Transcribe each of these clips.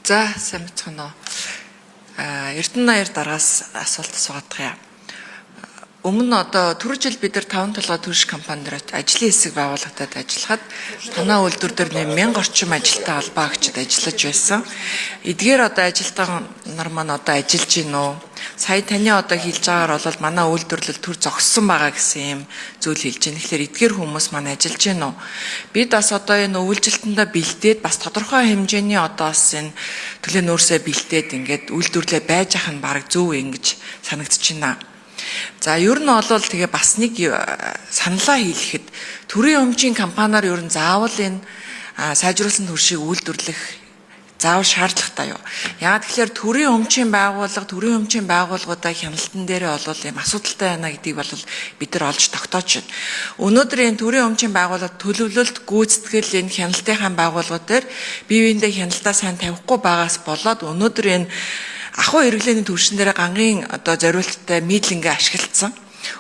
За сайн мэцгэнэ. Эрдэнэ 2 дараас асуулт асуугаадах юм. Өмнө одоо түрүү жил бид нар 5 толгой турш компанид ажлын хэсэг байгууллагад ажиллахад танаа үйлдвэр дээр 1000 орчим ажилтан албаагчид ажиллаж байсан. Эдгээр одоо ажилтан нар маань одоо ажиллаж гин үү? Сая таны одоо хэлж байгаагаар бол манай үйлдвэрлэл төр зогссон байгаа гэсэн юм зүйл хэлж байна. Тэгэхээр эдгээр хүмүүс маань ажиллаж гин үү? Бид бас одоо энэ үйлчлэлтэндээ бэлдээд бас тодорхой хэмжээний одоо бас энэ төлөө нөөсөө бэлдээд ингээд үйлдвэрлэлээ байж ах нь бараг зөв ингэж санагдаж байна. За ер нь бол тэгээ бас нэг саналаа хийлгэхэд төрийн өмчийн компаниар ер нь заавал энэ сайжруулсан төршийг үйлдвэрлэх заавал шаардлагатай юу? Яагаад тэгэхээр төрийн өмчийн байгууллагуудаа хяналтан дээрээ бол ийм асуудалтай байна гэдгийг бол бид нар олж тогтоож байна. Өнөөдөр энэ төрийн өмчийн байгууллага төлөвлөлт, гүйцэтгэл энэ хяналтынхаа байгууллагууд дээр бие биендээ хяналтаа сайн тавихгүй байгаас болоод өнөөдөр энэ ахуй хэрэглээний түвшин дээр гангийн одоо зориулттай мидлингээ ашиглагдсан.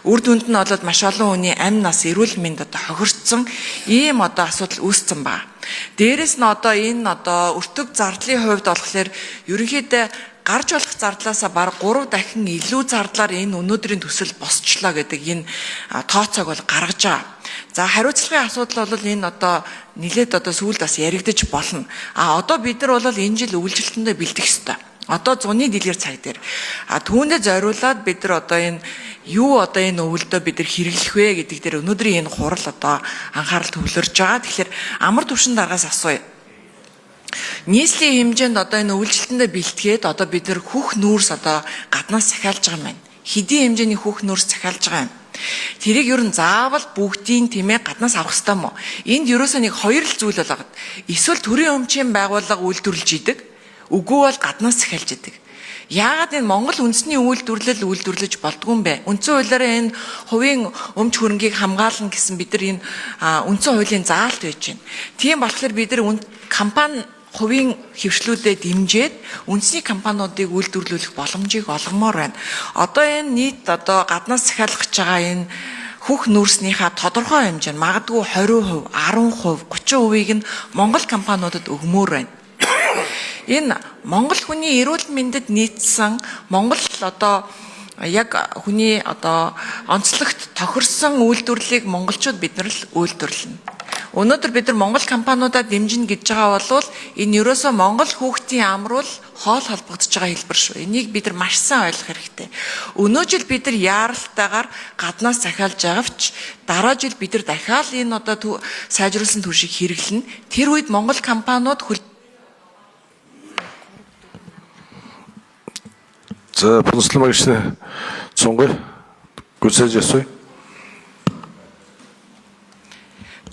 Үр дүнд нь болоод маш олон хүний амь нас, эрүүл мэнд одоо хохирцсон ийм одоо асуудал үүссэн байна. Дээрээс нь одоо энэ одоо өртөг зардлын хувьд болохоор ерөнхийдөө гарч болох зардлаасаа бараг 3 дахин илүү зардлаар энэ өнөөдрийн төсөл босчлоо гэдэг энэ тооцоог бол гаргаж байгаа. За хариуцлагын асуудал бол энэ одоо нэлээд одоо сүүлд бас яригдаж болно. Одоо бид нар бол энэ жил үйлчлэлтэндээ бэлдэх ёстой. Одоо зуны дэлгэр цаг дээр түүнээ зориулаад бид нар одоо энэ юу одоо энэ өвөлдөө бид нар хэрэглэх вэ гэдэг дээр өнөөдрийн энэ хурал одоо анхаарал төвлөрж байгаа. Тэгэхээр амар түвшин дараагаас асууя. Нийслэлийн хэмжээнд одоо энэ үйлчлэлтэндээ бэлтгээд одоо бид нар хүүх нүүрс одоо гаднаас захиалж байгаа юм байна. Хэдийн хэмжээний хүүх нүүрс захиалж байгаа юм. Тэрийг ер нь заавал бүгдийн тиймээ гаднаас авах хэрэгтэй мó. Энд ерөөсөө нэг хоёр л зүйл болоод эсвэл төрийн өмчийн байгууллага үйлдвэрлэж идэг. Үгүй бол гаднаас захиалж идэг. Яагаад энэ Монгол үндэсний үйлдвэрлэж болдгүй юм бэ? Үндсэн хуулиараа энэ хувийн өмч хөрөнгийг хамгаална гэсэн бид нар энэ үндсэн хуулийн заалт байж байна. Тийм болохоор бид нар компани хувийн хөвшлүүдэд дэмжиж үндэсний компаниудыг үйлдвэрлүүлэх боломжийг олгомоор байна. Одоо энэ нийт одоо гаднаас захиалах гэж байгаа энэ хүүх нүүрснийхаа тодорхой хэмжээ магадгүй 20%, 10%, 30%-ийг нь Монгол компаниудад өгмөр байна. Энэ Монгол хүний эрүүл мэндэд нийцсэн Монгол одоо яг хүний одоо онцлогт тохирсон үйлдвэрлэлийг монголчууд бид нар л үйлдвэрлэнэ. Өнөөдөр бид нар Монгол компаниудаа дэмжинэ гэж байгаа бол энэ ерөөсөө Монгол хүүхдийн амруул хоол холбогдож байгаа хэлбэр шүү. Энийг бид нар маш сайн ойлгох хэрэгтэй. Өнөө жил бид нар яаралтайгаар гаднаас захиалж байгавч дараа жил бид нар дахиад энэ одоо сайжруулсан түвшийг хэрэглэнэ. Тэр үед Монгол компаниуд За, Пунслмагчны цунгай гүсэж ясвэ.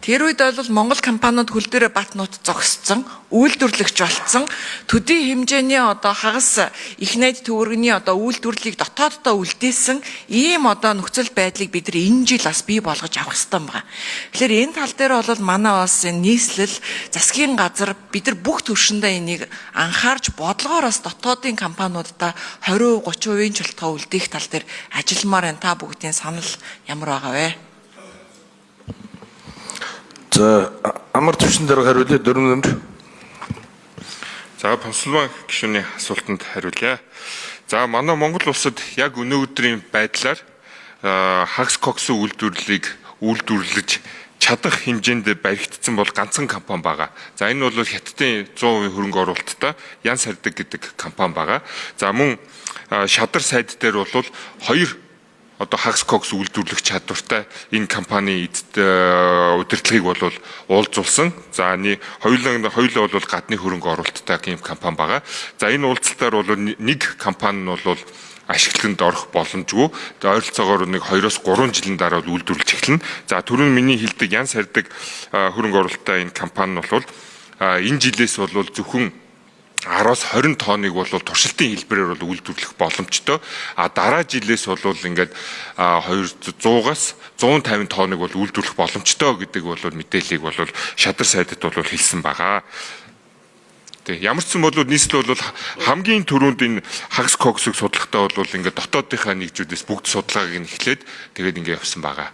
Тэр үед бол Монгол компаниуд хөл дээрээ бат нут зогсцсон, үйлдвэрлэгч болцсон, төдий хэмжээний одоо хагас их найд төвөргөний одоо үйлдвэрлэлийг дотооддоо үлдээсэн ийм одоо нөхцөл байдлыг бид нар энэ жил бас бий болгож авах хэрэгтэй байгаа. Тэгэхээр энэ тал дээр бол манай бас энэ нийслэл засгийн газар бид нар бүх төвшөндөө энийг анхаарч бодлогоор бас дотоодын компаниудаа 20%, 30%-ийн чөлтгөө үлдээх тал дээр ажилламаар энэ та бүгдийн санал ямар байгаа вэ? За, амар түвшин дээр хариулъя 4 нэмж. За, Пунслмаг гишүүний асуултанд хариулъя. За, манай Монгол улсад яг өнөөдрийн байдлаар хагас коксын үйлдвэрлэж чадах хэмжээнд баригдсан бол ганцхан компани байгаа. За, энэ бол Хятадын 100% хөрөнгө оруулалттай Ян Сардаг гэдэг компани байгаа. За, мөн Шадар сайд дээр бол 2 одоо хагас кокс үйлдвэрлэх чадвартай энэ компани удирдлагыг бол уулзуулсан. За хоёулаа бол гадны хөрөнгө оруулалттай ийм компани байгаа. За энэ уулзалтаар бол нэг компани нь бол ашиглалтанд орох боломжгүй. Ойролцоогоор нэг 2-3 жилийн дараа үйлдвэрлэж эхэлнэ. За түрүүн миний хэлдэг Ян Сардаг хөрөнгө оруулалттай энэ компани нь бол энэ жилээс бол зөвхөн 10-20 тонныг бол туршилтын хэлбэрээр бол үйлдвэрлэх боломжтой. Дараа жилээс бол ингээд 200-аас 150 тонныг бол үйлдвэрлэх боломжтой гэдэг бол мэдээллийг бол Шадар сайдад бол хэлсэн байгаа. Ямар ч юм бол нийслэл бол хамгийн түрүүнд энэ хагас коксыг судлахтаа бол ингээд дотоодынхаа нэгжүүдээс бүгд судалгааг нь эхлээд тэгээд ингээд явсан байгаа.